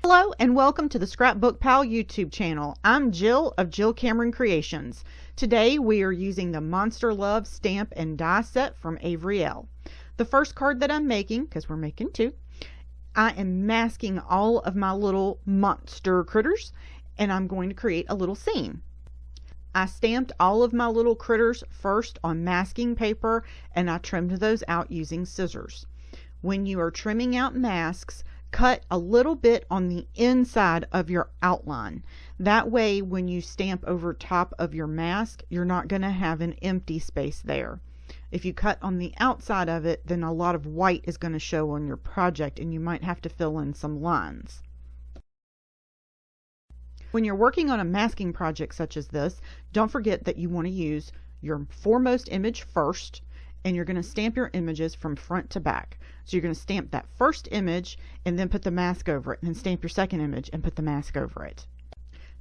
Hello and welcome to the ScrapbookPal YouTube channel. I'm Jill of Jill Cameron Creations. Today we are using the Monster Love stamp and die set from Avery Elle. The first card that I'm making, because we're making two, I am masking all of my little monster critters and I'm going to create a little scene. I stamped all of my little critters first on masking paper and I trimmed those out using scissors. When you are trimming out masks, cut a little bit on the inside of your outline. That way when you stamp over top of your mask, you're not going to have an empty space there. If you cut on the outside of it, then a lot of white is going to show on your project and you might have to fill in some lines. When you're working on a masking project such as this, don't forget that you want to use your foremost image first, and you're going to stamp your images from front to back. So you're going to stamp that first image and then put the mask over it, and then stamp your second image and put the mask over it.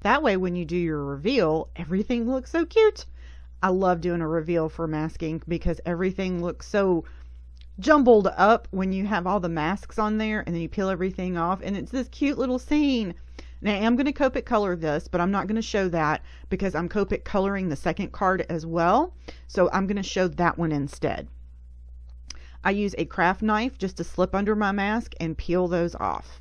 That way when you do your reveal, everything looks so cute. I love doing a reveal for masking because everything looks so jumbled up when you have all the masks on there and then you peel everything off and it's this cute little scene. Now I am going to Copic color this, but I'm not going to show that because I'm Copic coloring the second card as well. So I'm going to show that one instead. I use a craft knife just to slip under my mask and peel those off.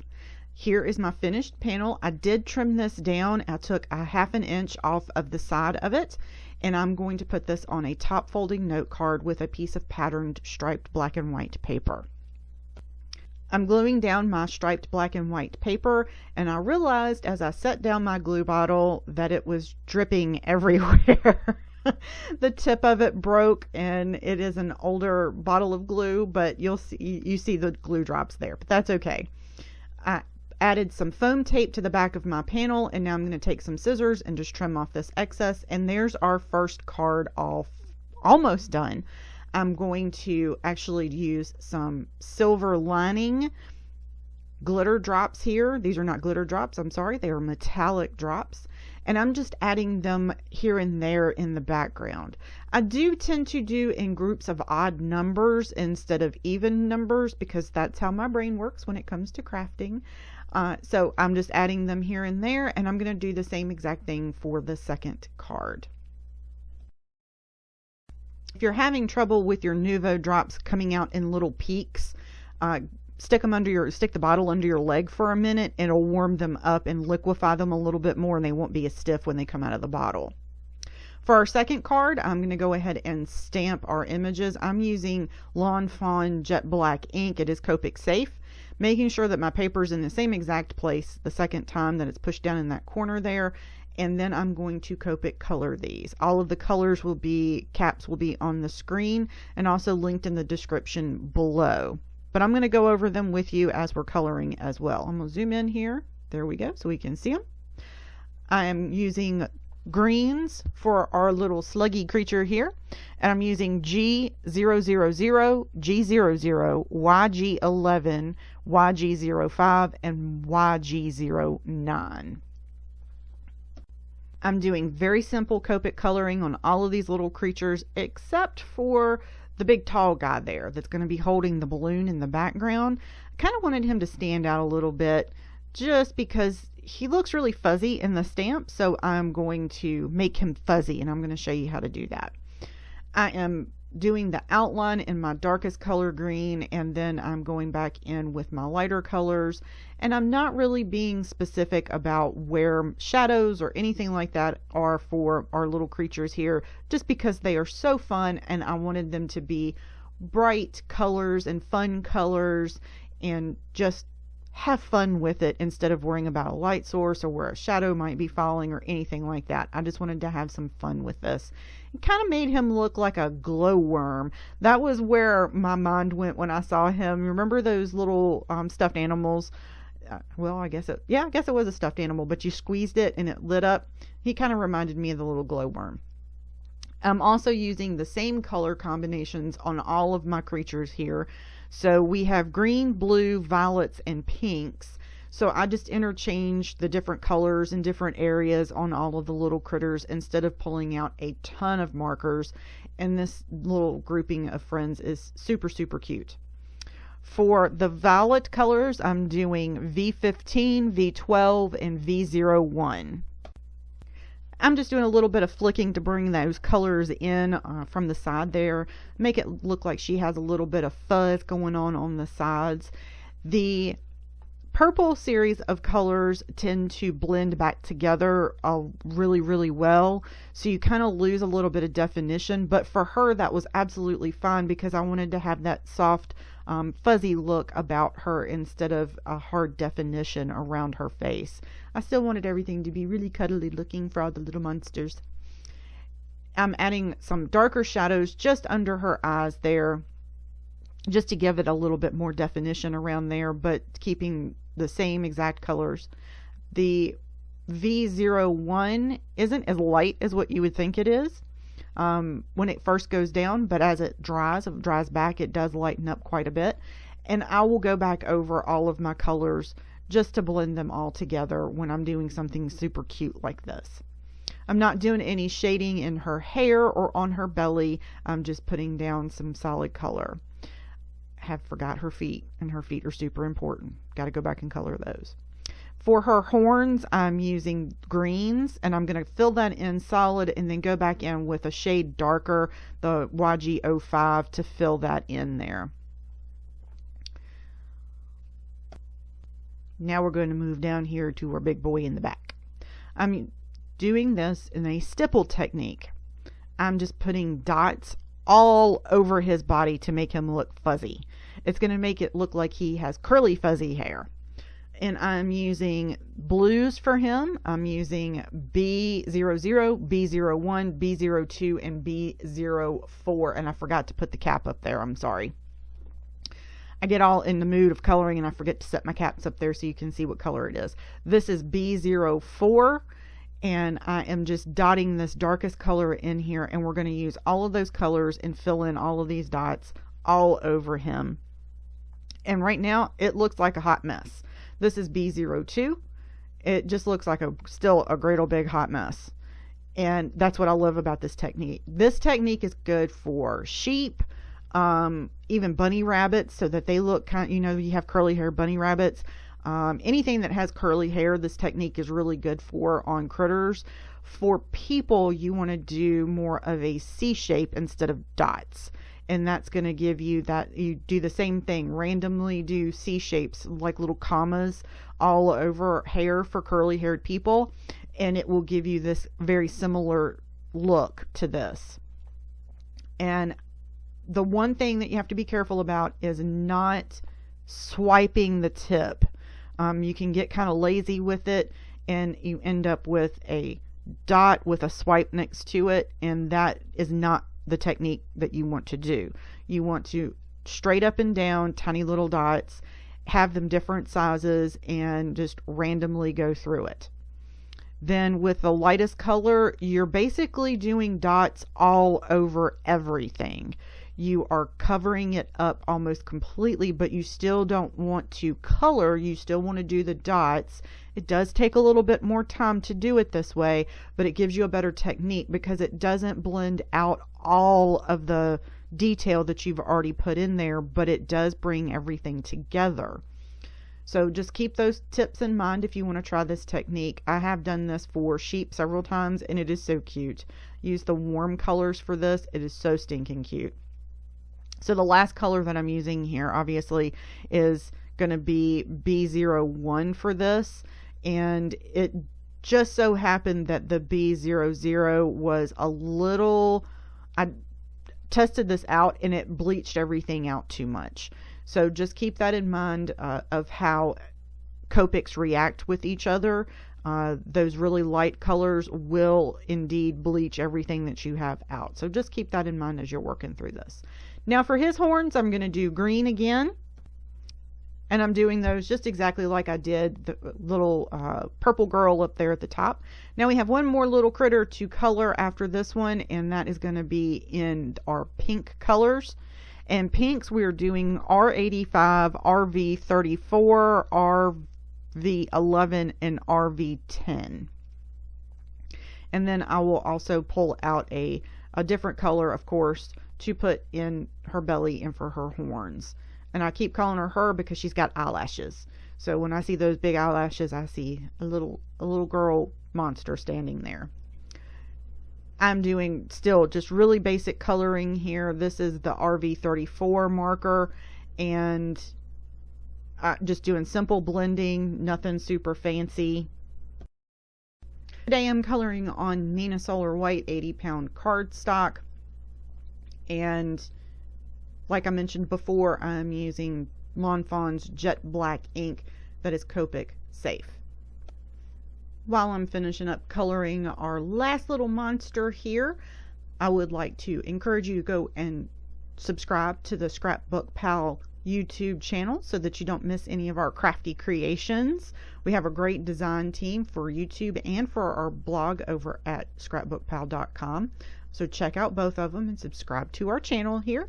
Here is my finished panel. I did trim this down. I took a 1/2 inch off of the side of it, and I'm going to put this on a top folding note card with a piece of patterned striped black and white paper. I'm gluing down my striped black and white paper, and I realized as I set down my glue bottle that it was dripping everywhere. The tip of it broke, and it is an older bottle of glue, but you see the glue drops there, but that's okay. I added some foam tape to the back of my panel, and now I'm going to take some scissors and just trim off this excess, and there's our first card all almost done. I'm going to actually use some silver lining glitter drops here. These are not glitter drops, I'm sorry, they are metallic drops. And I'm just adding them here and there in the background. I do tend to do in groups of odd numbers instead of even numbers because that's how my brain works when it comes to crafting. So I'm just adding them here and there, and I'm going to do the same exact thing for the second card. If you're having trouble with your Nuvo drops coming out in little peaks, stick the bottle under your leg for a minute. It'll warm them up and liquefy them a little bit more, and they won't be as stiff when they come out of the bottle. For our second card, I'm going to go ahead and stamp our images. I'm using Lawn Fawn Jet Black ink. It is Copic safe, making sure that my paper is in the same exact place the second time that it's pushed down in that corner there. And then I'm going to Copic color these. All of the colors caps will be on the screen and also linked in the description below. But I'm going to go over them with you as we're coloring as well. I'm going to zoom in here. There we go, so we can see them. I am using greens for our little sluggy creature here. And I'm using G000, G00, YG11, YG05, and YG09. I'm doing very simple Copic coloring on all of these little creatures except for the big tall guy there that's going to be holding the balloon in the background. I kind of wanted him to stand out a little bit just because he looks really fuzzy in the stamp, so I'm going to make him fuzzy, and I'm going to show you how to do that. I am doing the outline in my darkest color green, and then I'm going back in with my lighter colors, and I'm not really being specific about where shadows or anything like that are for our little creatures here, just because they are so fun and I wanted them to be bright colors and fun colors and just have fun with it instead of worrying about a light source or where a shadow might be falling or anything like that. I just wanted to have some fun with this. It kind of made him look like a glowworm. That was where my mind went when I saw him. Remember those little stuffed animals? Well, I guess it was a stuffed animal, but you squeezed it and it lit up. He kind of reminded me of the little glowworm. I'm also using the same color combinations on all of my creatures here. So we have green, blue, violets, and pinks. So I just interchanged the different colors in different areas on all of the little critters instead of pulling out a ton of markers. And this little grouping of friends is super, super cute. For the violet colors, I'm doing V15, V12, and V01. I'm just doing a little bit of flicking to bring those colors in from the side there. Make it look like she has a little bit of fuzz going on the sides. The purple series of colors tend to blend back together really well, so you kind of lose a little bit of definition, but for her that was absolutely fine because I wanted to have that soft fuzzy look about her instead of a hard definition around her face. I still wanted everything to be really cuddly looking for all the little monsters. I'm adding some darker shadows just under her eyes there, just to give it a little bit more definition around there, but keeping the same exact colors. The V01 isn't as light as what you would think it is when it first goes down, but as it dries back, it does lighten up quite a bit. And I will go back over all of my colors just to blend them all together when I'm doing something super cute like this. I'm not doing any shading in her hair or on her belly. I'm just putting down some solid color. Have forgot her feet, and her feet are super important. Got to go back and color those. For her horns, I'm using greens, and I'm going to fill that in solid and then go back in with a shade darker, the YG05, to fill that in there. Now we're going to move down here to our big boy in the back. I'm doing this in a stipple technique. I'm just putting dots all over his body to make him look fuzzy. It's going to make it look like he has curly fuzzy hair. And I'm using blues for him. I'm using B00, B01, B02, and B04. And I forgot to put the cap up there. I'm sorry. I get all in the mood of coloring and I forget to set my caps up there so you can see what color it is. This is B04. And I am just dotting this darkest color in here, and we're going to use all of those colors and fill in all of these dots all over him. And right now it looks like a hot mess. This is B02. It just looks like still a great old big hot mess. And that's what I love about this technique. This technique is good for sheep, even bunny rabbits, so that they look kind of, you have curly hair bunny rabbits. Anything that has curly hair, this technique is really good for on critters. For people, you want to do more of a C shape instead of dots. And that's going to give you that, you do the same thing, randomly do C shapes like little commas all over hair for curly haired people. And it will give you this very similar look to this. And the one thing that you have to be careful about is not swiping the tip. You can get kind of lazy with it and you end up with a dot with a swipe next to it, and that is not the technique that you want to do. You want to straight up and down tiny little dots, have them different sizes, and just randomly go through it. Then with the lightest color, you're basically doing dots all over everything. You are covering it up almost completely, but you still don't want to color. You still want to do the dots. It does take a little bit more time to do it this way, but it gives you a better technique because it doesn't blend out all of the detail that you've already put in there, but it does bring everything together. So just keep those tips in mind if you want to try this technique. I have done this for sheep several times, and it is so cute. Use the warm colors for this. It is so stinking cute. So the last color that I'm using here obviously is going to be B01 for this, and it just so happened that the B00 was a little, I tested this out and it bleached everything out too much. So just keep that in mind of how Copics react with each other. Those really light colors will indeed bleach everything that you have out. So just keep that in mind as you're working through this. Now for his horns, I'm going to do green again. And I'm doing those just exactly like I did the little purple girl up there at the top. Now we have one more little critter to color after this one, and that is going to be in our pink colors. And pinks, we are doing R85, RV34, RV11, and RV10. And then I will also pull out a different color, of course, to put in her belly and for her horns. And I keep calling her her because she's got eyelashes. So when I see those big eyelashes, I see a little girl monster standing there. I'm doing still just really basic coloring here. This is the RV34 marker, and just doing simple blending, nothing super fancy. Today I'm coloring on Nina Solar White 80-pound cardstock, and like I mentioned before, I'm using Lawn Fawn's jet black ink that is Copic safe. While I'm finishing up coloring our last little monster here, I would like to encourage you to go and subscribe to the ScrapbookPal YouTube channel so that you don't miss any of our crafty creations. We have a great design team for YouTube and for our blog over at ScrapbookPal.com. So check out both of them and subscribe to our channel here.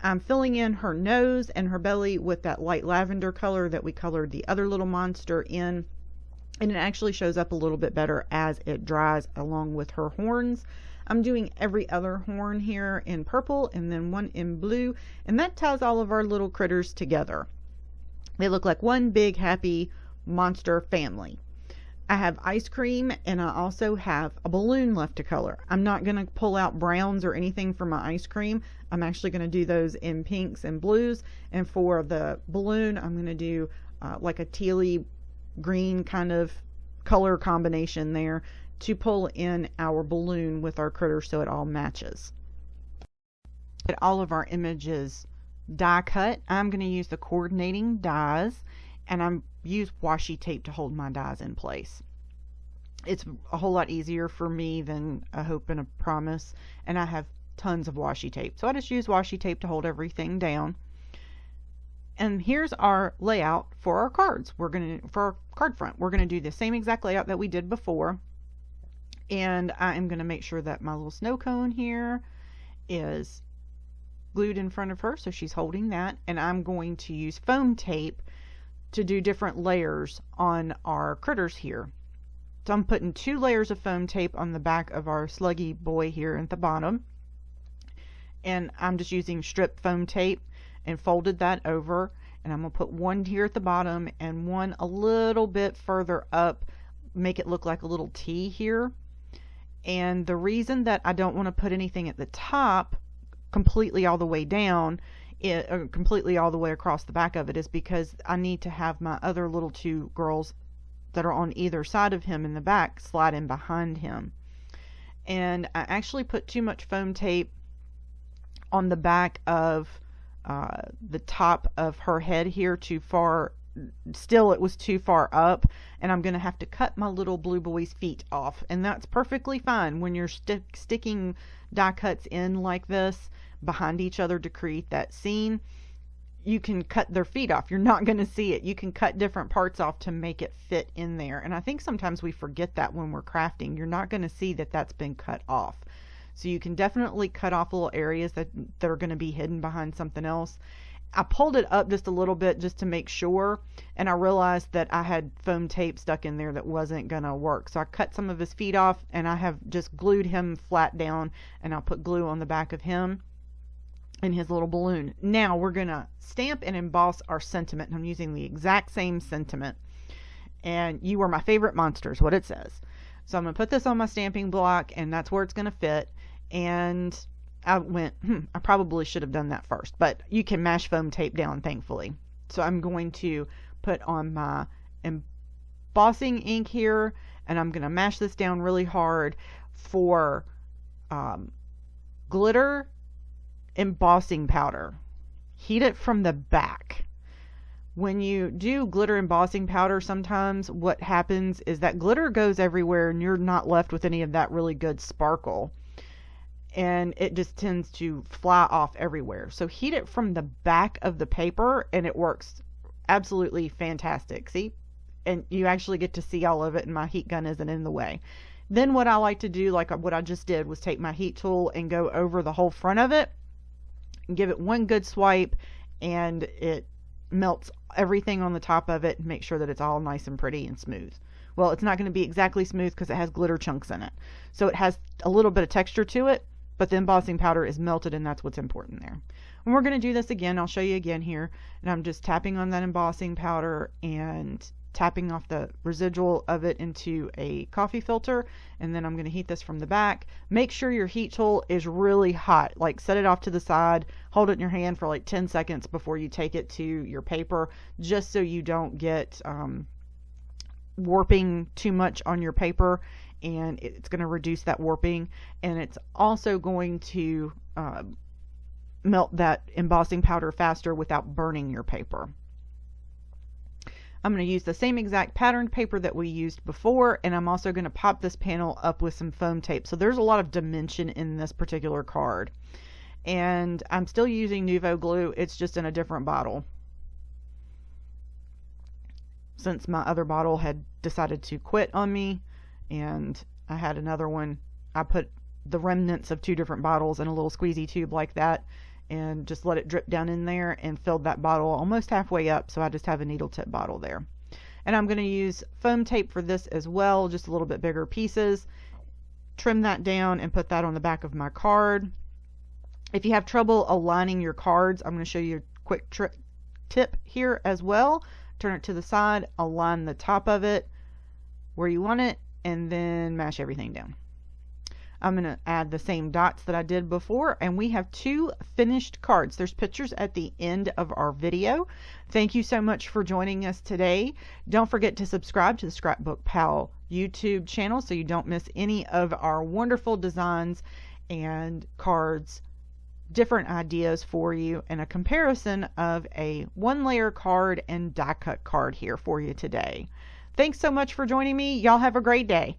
I'm filling in her nose and her belly with that light lavender color that we colored the other little monster in. And it actually shows up a little bit better as it dries along with her horns. I'm doing every other horn here in purple and then one in blue, and that ties all of our little critters together. They look like one big happy monster family. I have ice cream, and I also have a balloon left to color. I'm not going to pull out browns or anything for my ice cream. I'm actually going to do those in pinks and blues, and for the balloon I'm going to do like a tealy green kind of color combination there to pull in our balloon with our critter so it all matches. Get all of our images die cut. I'm going to use the coordinating dies, and I'm use washi tape to hold my dies in place. It's a whole lot easier for me than a hope and a promise, and I have tons of washi tape, so I just use washi tape to hold everything down. And here's our layout for our cards. For our card front, we're going to do the same exact layout that we did before. And I am going to make sure that my little snow cone here is glued in front of her, so she's holding that. And I'm going to use foam tape to do different layers on our critters here. So I'm putting 2 layers of foam tape on the back of our sluggy boy here at the bottom. And I'm just using strip foam tape and folded that over, and I'm going to put one here at the bottom and one a little bit further up, make it look like a little T here. And the reason that I don't want to put anything at the top completely all the way down, completely all the way across the back of it, is because I need to have my other little 2 girls that are on either side of him in the back slide in behind him. And I actually put too much foam tape on the back of the top of her head here too far. Still, it was too far up, and I'm going to have to cut my little blue boy's feet off, and that's perfectly fine when you're sticking die cuts in like this behind each other to create that scene. You can cut their feet off. You're not going to see it. You can cut different parts off to make it fit in there, and I think sometimes we forget that when we're crafting. You're not going to see that that's been cut off. So you can definitely cut off little areas that are going to be hidden behind something else. I pulled it up just a little bit just to make sure, and I realized that I had foam tape stuck in there that wasn't going to work. So I cut some of his feet off, and I have just glued him flat down, and I'll put glue on the back of him and his little balloon. Now we're going to stamp and emboss our sentiment. I'm using the exact same sentiment. And "You are my favorite monster" is what it says. So I'm going to put this on my stamping block, and that's where it's going to fit. And I went, I probably should have done that first, but you can mash foam tape down, thankfully. So I'm going to put on my embossing ink here, and I'm going to mash this down really hard for glitter embossing powder. Heat it from the back. When you do glitter embossing powder, sometimes what happens is that glitter goes everywhere, and you're not left with any of that really good sparkle. And it just tends to fly off everywhere. So heat it from the back of the paper, and it works absolutely fantastic. See? And you actually get to see all of it, and my heat gun isn't in the way. Then what I like to do, like what I just did, was take my heat tool and go over the whole front of it and give it one good swipe, and it melts everything on the top of it and make sure that it's all nice and pretty and smooth. Well, it's not going to be exactly smooth because it has glitter chunks in it. So it has a little bit of texture to it, but the embossing powder is melted, and that's what's important there. And we're going to do this again. I'll show you again here, and I'm just tapping on that embossing powder and tapping off the residual of it into a coffee filter, and then I'm going to heat this from the back. Make sure your heat tool is really hot. Like, set it off to the side, hold it in your hand for like 10 seconds before you take it to your paper, just so you don't get warping too much on your paper, and it's going to reduce that warping, and it's also going to melt that embossing powder faster without burning your paper. I'm going to use the same exact patterned paper that we used before, and I'm also going to pop this panel up with some foam tape. So there's a lot of dimension in this particular card. And I'm still using Nuvo glue. It's just in a different bottle, since my other bottle had decided to quit on me, and I had another one. I put the remnants of 2 different bottles in a little squeezy tube like that, and just let it drip down in there, and filled that bottle almost halfway up, so I just have a needle tip bottle there. And I'm going to use foam tape for this as well, just a little bit bigger pieces. Trim that down and put that on the back of my card. If you have trouble aligning your cards, I'm going to show you a quick tip here as well. Turn it to the side, align the top of it where you want it, and then mash everything down. I'm going to add the same dots that I did before, and we have 2 finished cards. There's pictures at the end of our video. Thank you so much for joining us today. Don't forget to subscribe to the ScrapbookPal YouTube channel so you don't miss any of our wonderful designs and cards, different ideas for you, and a comparison of a 1-layer card and die cut card here for you today. Thanks so much for joining me. Y'all have a great day.